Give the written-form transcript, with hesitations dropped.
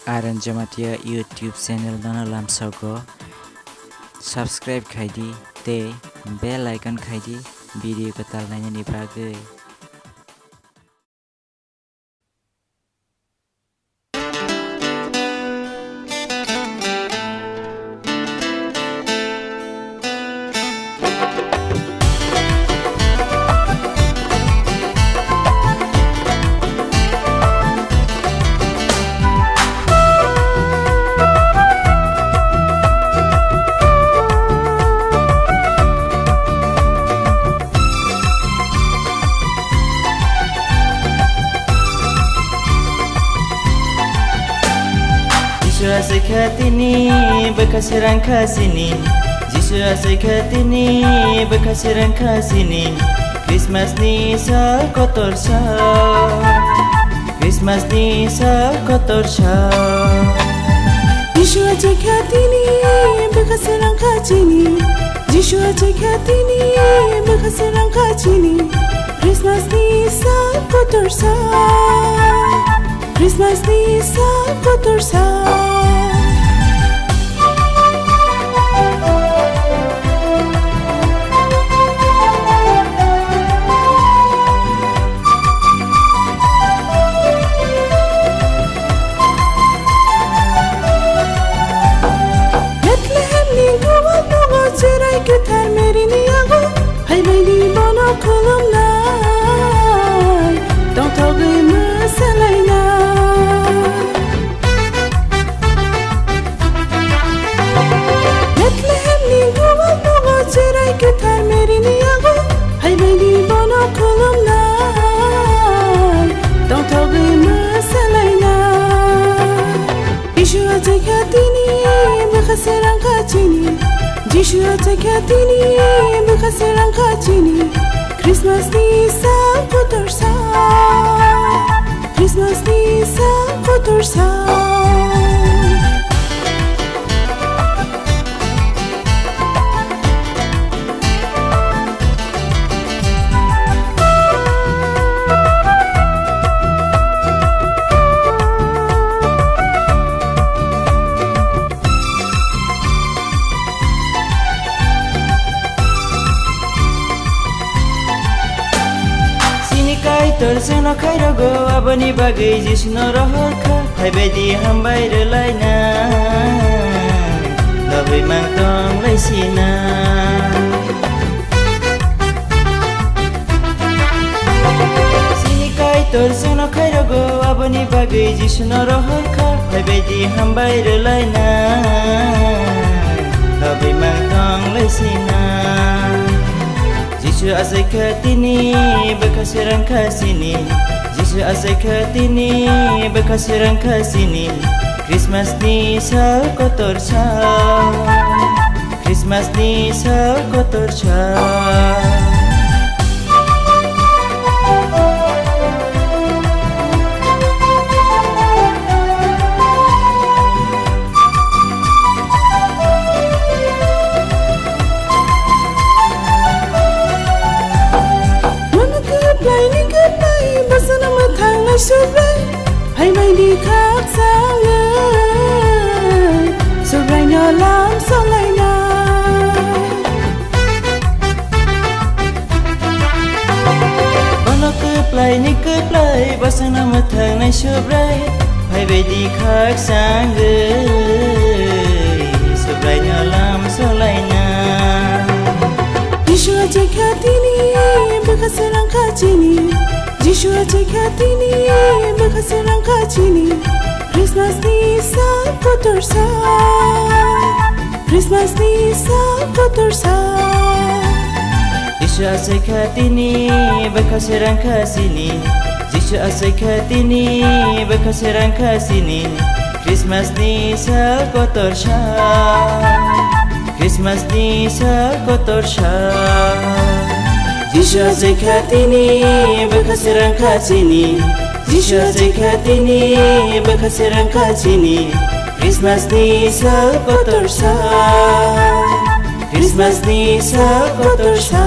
Aran Jamatia YouTube channel dana lamsago subscribe khaidi te bell icon khaidi video ko talnaini ni bagui. Jisu asik hati ni bekas rangka sini. Jisu asik hati ni bekas rangka sini. Christmas ni sa kotor sa. Christmas ni sa kotor sa. Jisu asik hati ni bekas rangka sini. Jisu asik hati ni bekas rangka sini. Christmas ni sa kotor sa. Christmas ni sa kotor sa. Bethlehem ni gawal dogo cerai ketar meri ni ago. Hai baby bono kolom nai. Tong togi masalai nai. Ketar meri ni ago, hai baby bono kolom nai, tong togi masalai nai. Jisu asik hati ni bekas rangka sini. Jisu asik hati ni bekas rangka sini. Christmas ni sa kotor sa. Christmas ni sa kotor sa. Tersenok khairago abani bagai jisno rohorkha hai bedi hambai relaina labai mangtong laisina sini kai tersenok khairago abani bagai jisno rohorkha hai bedi hambai relaina labai mangtong laisina. Jisu asik hati ni bekas rangka sini. Jisu asik hati ni bekas rangka sini. Christmas ni sa kotor sa. Christmas ni sa kotor sa. Sobrai, hai mai đi khác xa ngơi. Sobrai nhỏ lắm sao lại này. Bano cướp lại, bác sang năm thằng này sobrai, hai về đi khác xa ngơi. Sobrai nhỏ lắm sao lại này. Jisu asik hati ni bekas rangka sini. Jisu asik hati ni bekas rangka sini. Christmas ni sa kotor sa. Christmas ni sa kotor sa. Jisu asik hati ni bekas rangka sini. Jisu asik hati ni bekas rangka sini. Christmas ni sa kotor sa. Christmas ni sa kotor sa. Jisu asik hati ni bekas rangka sini. Jisu asik hati ni bekas rangka sini. Christmas ni sa kotor sa. Christmas ni sa kotor sa.